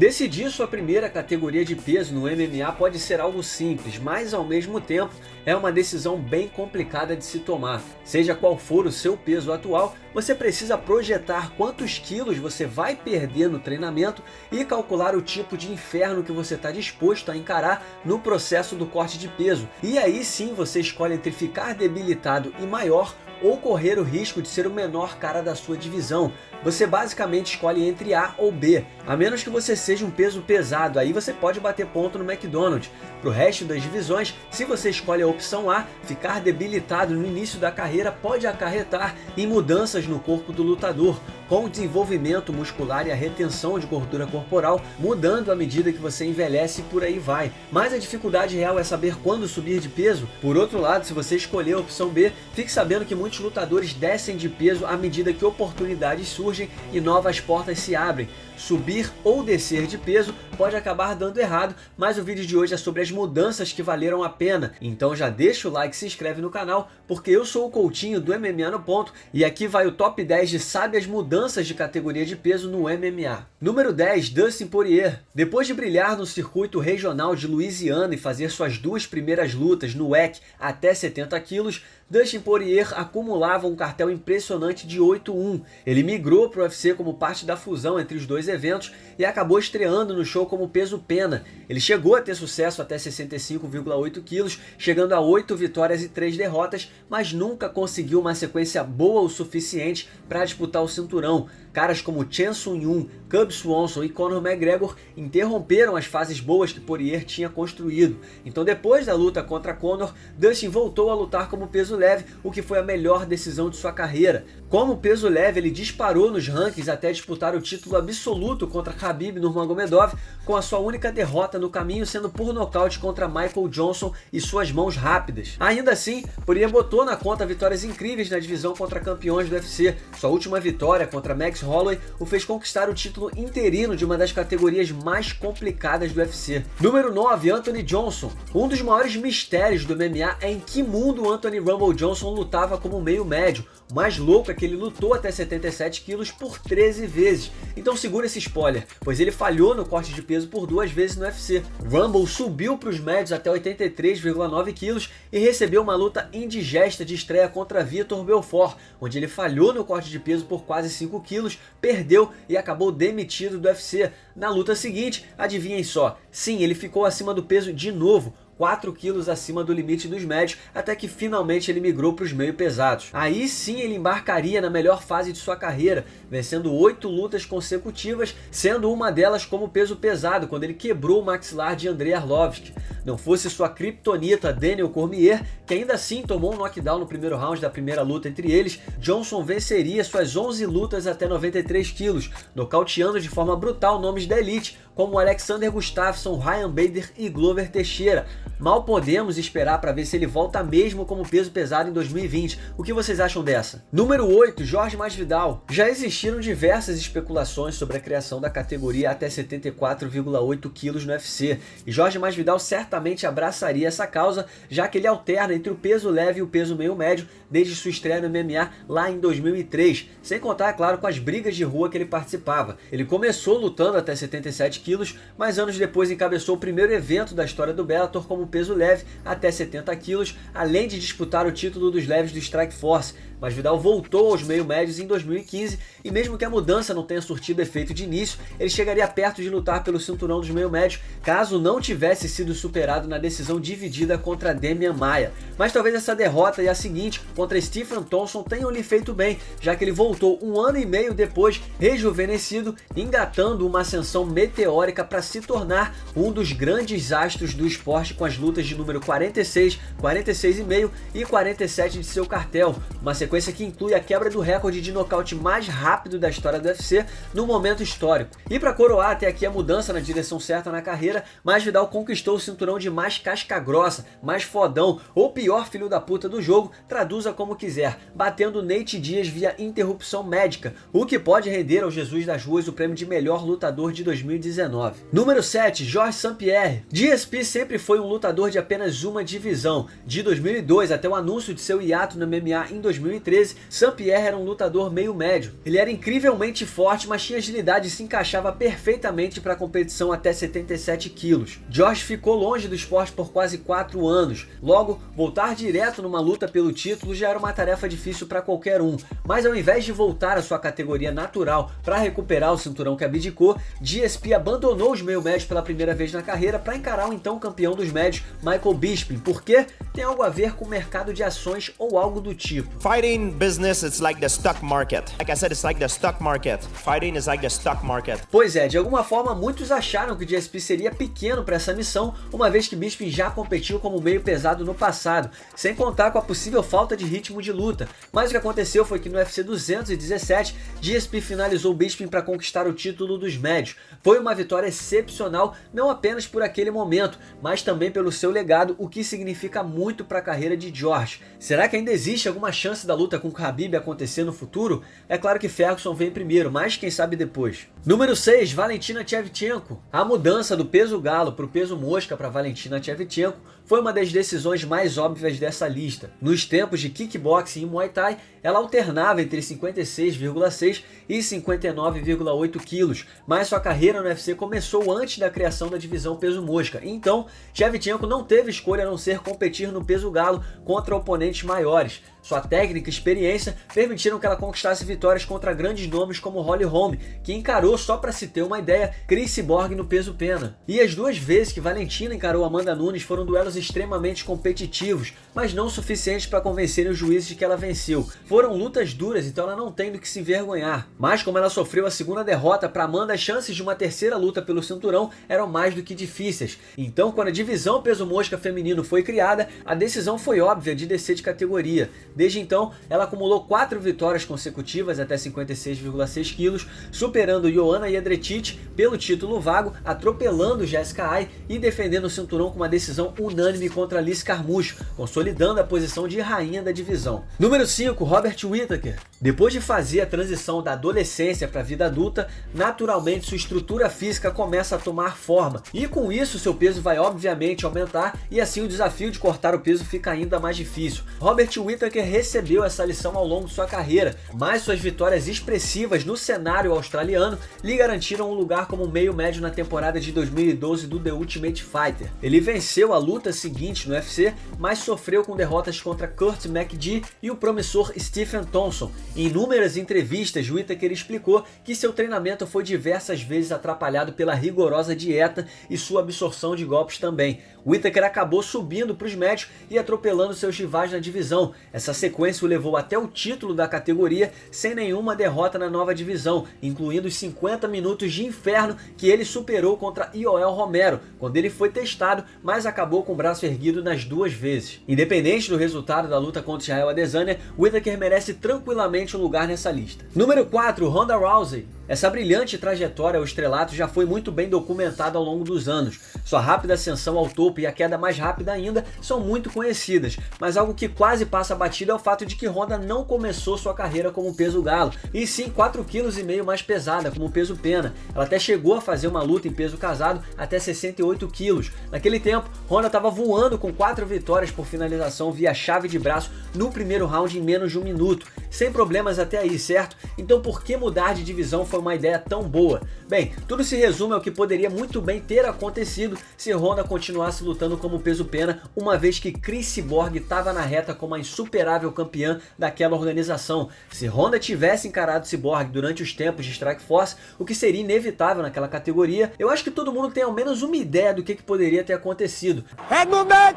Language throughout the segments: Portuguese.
Decidir sua primeira categoria de peso no MMA pode ser algo simples, mas ao mesmo tempo é uma decisão bem complicada de se tomar. Seja qual for o seu peso atual, você precisa projetar quantos quilos você vai perder no treinamento e calcular o tipo de inferno que você está disposto a encarar no processo do corte de peso. E aí sim você escolhe entre ficar debilitado e maior ou correr o risco de ser o menor cara da sua divisão. Você basicamente escolhe entre A ou B, a menos que você seja um peso pesado, aí você pode bater ponto no McDonald's. Para o resto das divisões, se você escolhe a opção A, ficar debilitado no início da carreira pode acarretar em mudanças no corpo do lutador, com o desenvolvimento muscular e a retenção de gordura corporal mudando à medida que você envelhece e por aí vai. Mas a dificuldade real é saber quando subir de peso. Por outro lado, se você escolher a opção B, fique sabendo que muitos lutadores descem de peso à medida que oportunidades surgem e novas portas se abrem. Subir ou descer de peso pode acabar dando errado, mas o vídeo de hoje é sobre as mudanças que valeram a pena. Então já deixa o like e se inscreve no canal, porque eu sou o Coutinho do MMA no Ponto e aqui vai o top 10 de sábias mudanças de categoria de peso no MMA. Número 10, Dustin Poirier. Depois de brilhar no circuito regional de Louisiana e fazer suas duas primeiras lutas no WEC até 70 quilos, Dustin Poirier acumulava um cartel impressionante de 8-1. Ele migrou para o UFC como parte da fusão entre os dois eventos e acabou estreando no show como peso pena. Ele chegou a ter sucesso até 65,8 quilos, chegando a 8 vitórias e 3 derrotas, mas nunca conseguiu uma sequência boa o suficiente para disputar o cinturão. Caras como Chan Sung-yun, Cub Swanson e Conor McGregor interromperam as fases boas que Poirier tinha construído. Então depois da luta contra Conor, Dustin voltou a lutar como peso leve, o que foi a melhor decisão de sua carreira. Como peso leve, ele disparou nos rankings até disputar o título absoluto contra Khabib Nurmagomedov, com a sua única derrota no caminho sendo por nocaute contra Michael Johnson e suas mãos rápidas. Ainda assim, Poirier botou na conta vitórias incríveis na divisão contra campeões do UFC. Sua última vitória contra Max Holloway o fez conquistar o título interino de uma das categorias mais complicadas do UFC. Número 9, Anthony Johnson. Um dos maiores mistérios do MMA é em que mundo Anthony Rumble Johnson lutava como meio médio. O mais louco é que ele lutou até 77 quilos por 13 vezes. Então segura esse spoiler, pois ele falhou no corte de peso por 2 vezes no UFC. Rumble subiu para os médios até 83,9 quilos e recebeu uma luta indigesta de estreia contra Vitor Belfort, onde ele falhou no corte de peso por quase 5 quilos, perdeu e acabou demitido do UFC. Na luta seguinte, adivinhem só, sim, ele ficou acima do peso de novo, 4 quilos acima do limite dos médios, até que finalmente ele migrou para os meio pesados. Aí sim ele embarcaria na melhor fase de sua carreira, vencendo 8 lutas consecutivas, sendo uma delas como peso pesado, quando ele quebrou o maxilar de Andrei Arlovski. Não fosse sua criptonita Daniel Cormier, que ainda assim tomou um knockdown no primeiro round da primeira luta entre eles, Johnson venceria suas 11 lutas até 93 quilos, nocauteando de forma brutal nomes da elite, como Alexander Gustafsson, Ryan Bader e Glover Teixeira. Mal podemos esperar para ver se ele volta mesmo como peso pesado em 2020. O que vocês acham dessa? Número 8, Jorge Masvidal. Já existiram diversas especulações sobre a criação da categoria até 74,8 quilos no UFC, e Jorge Masvidal certamente abraçaria essa causa, já que ele alterna entre o peso leve e o peso meio médio desde sua estreia no MMA lá em 2003, sem contar, é claro, com as brigas de rua que ele participava. Ele começou lutando até 77 quilos, mas anos depois encabeçou o primeiro evento da história do Bellator como peso leve até 70 quilos, além de disputar o título dos leves do Strikeforce. Masvidal voltou aos meio médios em 2015 e mesmo que a mudança não tenha surtido efeito de início, ele chegaria perto de lutar pelo cinturão dos meio médios, caso não tivesse sido superado na decisão dividida contra Demian Maia. Mas talvez essa derrota e a seguinte contra Stephen Thompson tenham lhe feito bem, já que ele voltou 1 ano e meio depois, rejuvenescido, engatando uma ascensão meteórica para se tornar um dos grandes astros do esporte, com as lutas de número 46, 46,5 e 47 de seu cartel, uma sequência que inclui a quebra do recorde de nocaute mais rápido da história do UFC num momento histórico. E para coroar até aqui a mudança na direção certa na carreira, Masvidal conquistou o cinturão de mais casca grossa, mais fodão, ou pior filho da puta do jogo, traduza como quiser, batendo Nate Diaz via interrupção médica, o que pode render ao Jesus das Ruas o prêmio de melhor lutador de 2019. Número 7, Georges St-Pierre. GSP sempre foi um lutador de apenas uma divisão. De 2002 até o anúncio de seu hiato no MMA em 2003, 2013, Saint-Pierre era um lutador meio médio. Ele era incrivelmente forte, mas tinha agilidade e se encaixava perfeitamente para a competição até 77 quilos. George ficou longe do esporte por quase 4 anos. Logo, voltar direto numa luta pelo título já era uma tarefa difícil para qualquer um. Mas ao invés de voltar à sua categoria natural para recuperar o cinturão que abdicou, GSP abandonou os meio médios pela primeira vez na carreira para encarar o então campeão dos médios, Michael Bisping. Por quê? Tem algo a ver com o mercado de ações ou algo do tipo. Fighting business, it's like the stock market. Like I said, it's like the stock market. Fighting is like the stock market. Pois é, de alguma forma muitos acharam que o GSP seria pequeno para essa missão, uma vez que Bisping já competiu como meio pesado no passado, sem contar com a possível falta de ritmo de luta. Mas o que aconteceu foi que no UFC 217, GSP finalizou Bisping para conquistar o título dos médios. Foi uma vitória excepcional, não apenas por aquele momento, mas também pelo seu legado, o que significa muito para a carreira de George. Será que ainda existe alguma chance da luta com Khabib acontecer no futuro? É claro que Ferguson vem primeiro, mas quem sabe depois. Número 6, Valentina Shevchenko. A mudança do peso galo para o peso mosca para Valentina Shevchenko foi uma das decisões mais óbvias dessa lista. Nos tempos de kickboxing e Muay Thai, ela alternava entre 56,6 e 59,8 quilos, mas sua carreira no UFC começou antes da criação da divisão peso mosca. Então, Shevchenko não teve escolha a não ser competir no peso galo contra oponentes maiores. Sua técnica e experiência permitiram que ela conquistasse vitórias contra grandes nomes como Holly Holm, que encarou, só para se ter uma ideia, Chris Cyborg no peso pena. E as duas vezes que Valentina encarou Amanda Nunes foram duelos extremamente competitivos, mas não suficientes para convencerem os juízes de que ela venceu. Foram lutas duras, então ela não tem do que se envergonhar. Mas como ela sofreu a segunda derrota para Amanda, as chances de uma terceira luta pelo cinturão eram mais do que difíceis. Então, quando a divisão peso mosca feminino foi criada, a decisão foi óbvia de descer de categoria. Desde então, ela acumulou 4 vitórias consecutivas até 56,6 quilos, superando Joanna Jedrzejczyk pelo título vago, atropelando Jessica Eye e defendendo o cinturão com uma decisão unânime contra Liz Carmouche, consolidando a posição de rainha da divisão. Número 5, Robert Whittaker. Depois de fazer a transição da adolescência para a vida adulta, naturalmente sua estrutura física começa a tomar forma, e com isso seu peso vai obviamente aumentar, e assim o desafio de cortar o peso fica ainda mais difícil. Robert Whittaker recebeu essa lição ao longo de sua carreira, mas suas vitórias expressivas no cenário australiano lhe garantiram um lugar como meio médio na temporada de 2012 do The Ultimate Fighter. Ele venceu a luta seguinte no UFC, mas sofreu com derrotas contra Kurt McGee e o promissor Stephen Thompson. Em inúmeras entrevistas, Whittaker explicou que seu treinamento foi diversas vezes atrapalhado pela rigorosa dieta e sua absorção de golpes também. Whittaker acabou subindo para os médios e atropelando seus rivais na divisão. Essa sequência o levou até o título da categoria sem nenhuma derrota na nova divisão, incluindo os 50 minutos de inferno que ele superou contra Yoel Romero, quando ele foi testado, mas acabou com o braço erguido nas duas vezes. Independente do resultado da luta contra Israel Adesanya, Whittaker merece tranquilamente um lugar nessa lista. Número 4, Ronda Rousey. Essa brilhante trajetória ao estrelato já foi muito bem documentada ao longo dos anos. Sua rápida ascensão ao topo e a queda mais rápida ainda são muito conhecidas, mas algo que quase passa batido é o fato de que Ronda não começou sua carreira como peso galo, e sim 4,5 kg mais pesada, como peso pena. Ela até chegou a fazer uma luta em peso casado até 68 quilos. Naquele tempo, Ronda estava voando com 4 vitórias por finalização via chave de braço no primeiro round em menos de 1 minuto. Sem problemas até aí, certo? Então por que mudar de divisão foi uma ideia tão boa? Bem, tudo se resume ao que poderia muito bem ter acontecido se Ronda continuasse lutando como peso pena, uma vez que Chris Cyborg estava na reta como a insuperável campeã daquela organização. Se Ronda tivesse encarado Cyborg durante os tempos de Strikeforce, o que seria inevitável naquela categoria, eu acho que todo mundo tem ao menos uma ideia do que poderia ter acontecido.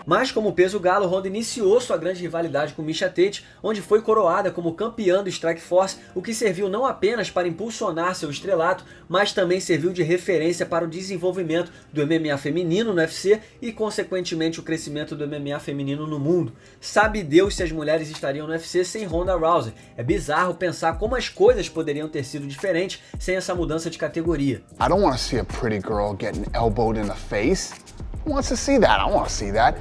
Mas como peso galo, Ronda iniciou sua grande rivalidade com Miesha Tate, onde foi coroada como campeã do Strikeforce, o que serviu não apenas para impulsionar seu estrelato, mas também serviu de referência para o desenvolvimento do MMA feminino no UFC e, consequentemente, o crescimento do MMA feminino no mundo. Sabe Deus se as mulheres estariam no UFC sem Ronda Rousey. É bizarro pensar como as coisas poderiam ter sido diferentes sem essa mudança de categoria. I don't want to see a pretty girl getting elbowed in the face. Who wants to see that? I want to see that.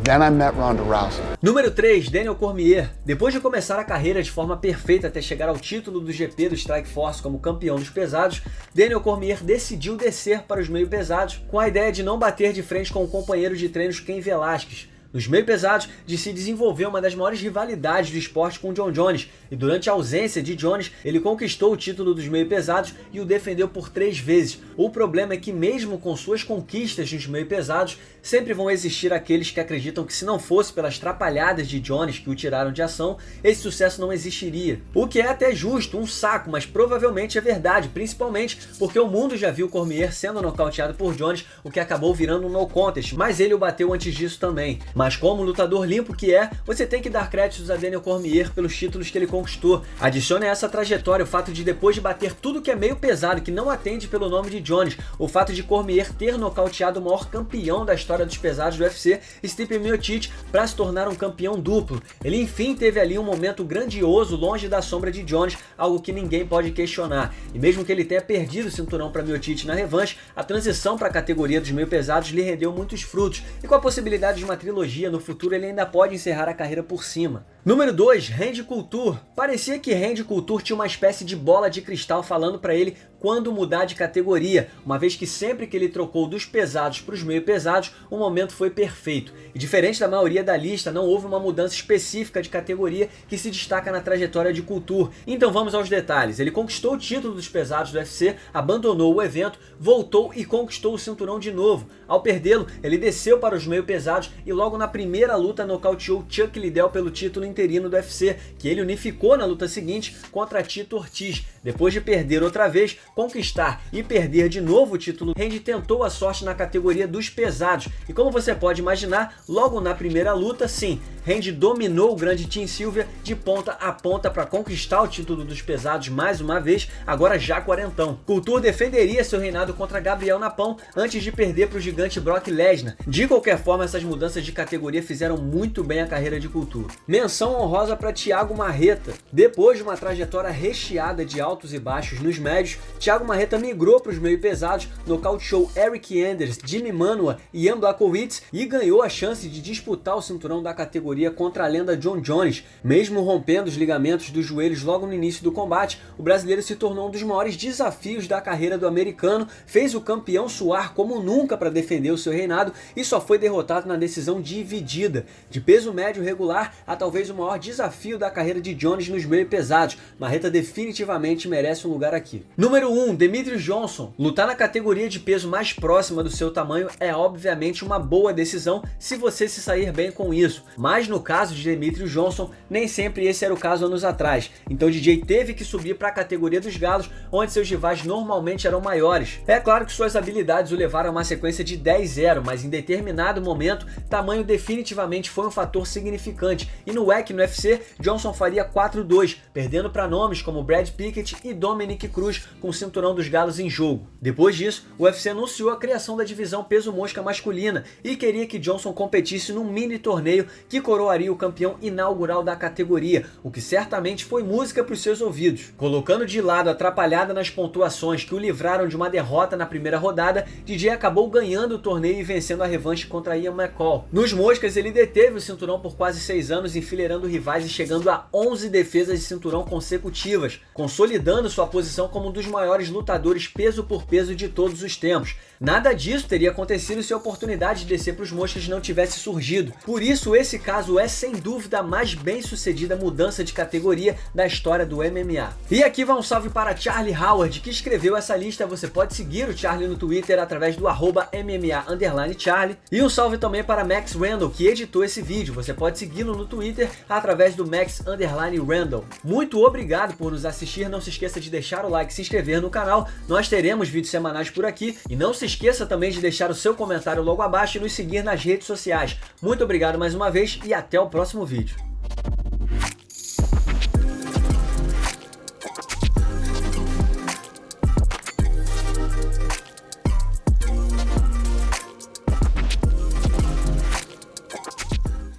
Then I met Ronda Rousey. Número 3, Daniel Cormier. Depois de começar a carreira de forma perfeita até chegar ao título do GP do Strikeforce como campeão dos pesados, Daniel Cormier decidiu descer para os meio pesados com a ideia de não bater de frente com o companheiro de treinos Cain Velasquez. Nos meio pesados, DC desenvolveu uma das maiores rivalidades do esporte com Jon Jones, e durante a ausência de Jones, ele conquistou o título dos meio pesados e o defendeu por 3 vezes. O problema é que mesmo com suas conquistas nos meio pesados, sempre vão existir aqueles que acreditam que se não fosse pelas trapalhadas de Jones que o tiraram de ação, esse sucesso não existiria. O que é até justo, um saco, mas provavelmente é verdade, principalmente porque o mundo já viu Cormier sendo nocauteado por Jones, o que acabou virando um no contest, mas ele o bateu antes disso também. Mas como lutador limpo que é, você tem que dar créditos a Daniel Cormier pelos títulos que ele conquistou. Adicione a essa trajetória o fato de depois de bater tudo que é meio pesado, que não atende pelo nome de Jones, o fato de Cormier ter nocauteado o maior campeão da história dos pesados do UFC, Stipe Miocic, para se tornar um campeão duplo. Ele enfim teve ali um momento grandioso longe da sombra de Jones, algo que ninguém pode questionar. E mesmo que ele tenha perdido o cinturão para Miocic na revanche, a transição para a categoria dos meio pesados lhe rendeu muitos frutos, e com a possibilidade de uma trilogia no futuro ele ainda pode encerrar a carreira por cima. Número 2, Randy Couture. Parecia que Randy Couture tinha uma espécie de bola de cristal falando para ele quando mudar de categoria, uma vez que sempre que ele trocou dos pesados para os meio pesados, o momento foi perfeito. E diferente da maioria da lista, não houve uma mudança específica de categoria que se destaca na trajetória de Couture. Então vamos aos detalhes. Ele conquistou o título dos pesados do UFC, abandonou o evento, voltou e conquistou o cinturão de novo. Ao perdê-lo, ele desceu para os meio pesados e logo na primeira luta nocauteou Chuck Liddell pelo título interino do UFC, que ele unificou na luta seguinte contra Tito Ortiz. Depois de perder outra vez, conquistar e perder de novo o título, Randy tentou a sorte na categoria dos pesados. E como você pode imaginar, logo na primeira luta, sim, Randy dominou o grande Tim Sylvia de ponta a ponta para conquistar o título dos pesados mais uma vez, agora já quarentão. Couture defenderia seu reinado contra Gabriel Napão antes de perder para o gigante Brock Lesnar. De qualquer forma, essas mudanças de categoria fizeram muito bem a carreira de Couture. Menção honrosa para Thiago Marreta. Depois de uma trajetória recheada de altos e baixos nos médios, Thiago Marreta migrou para os meio pesados, nocauteou Eric Anders, Jimmy Manuwa e Ian Blachowicz e ganhou a chance de disputar o cinturão da categoria contra a lenda Jon Jones. Mesmo rompendo os ligamentos dos joelhos logo no início do combate, o brasileiro se tornou um dos maiores desafios da carreira do americano, fez o campeão suar como nunca para defender o seu reinado e só foi derrotado na decisão dividida. De peso médio regular a talvez o maior desafio da carreira de Jones nos meio pesados, Marreta definitivamente merece um lugar aqui. Número 1, Demetrious Johnson. Lutar na categoria de peso mais próxima do seu tamanho é obviamente uma boa decisão se você se sair bem com isso, mas no caso de Demetrious Johnson, nem sempre esse era o caso anos atrás, então o DJ teve que subir para a categoria dos galos, onde seus rivais normalmente eram maiores. É claro que suas habilidades o levaram a uma sequência de 10-0, mas em determinado momento, tamanho definitivamente foi um fator significante, e no WEC no UFC, Johnson faria 4-2, perdendo para nomes como Brad Pickett e Dominic Cruz com o cinturão dos galos em jogo. Depois disso, o UFC anunciou a criação da divisão peso mosca masculina e queria que Johnson competisse num mini torneio que coroaria o campeão inaugural da categoria, o que certamente foi música para os seus ouvidos. Colocando de lado a atrapalhada nas pontuações que o livraram de uma derrota na primeira rodada, DJ acabou ganhando o torneio e vencendo a revanche contra Ian McCall. Nos moscas, ele deteve o cinturão por quase 6 anos, enfileirando rivais e chegando a 11 defesas de cinturão consecutivas, consolidando sua posição como um dos maiores lutadores peso por peso de todos os tempos. Nada disso teria acontecido se a oportunidade de descer para os moscas não tivesse surgido. Por isso, esse caso é sem dúvida a mais bem sucedida mudança de categoria da história do MMA. E aqui vai um salve para Charlie Howard, que escreveu essa lista. Você pode seguir o Charlie no Twitter através do @MMA_Charlie. E um salve também para Max Randall, que editou esse vídeo. Você pode segui-lo no Twitter através do Max_Randall. Muito obrigado por nos assistir. Não se esqueça de deixar o like e se inscrever no canal. Nós teremos vídeos semanais por aqui. E não se esqueça também de deixar o seu comentário logo abaixo e nos seguir nas redes sociais. Muito obrigado mais uma vez e até o próximo vídeo.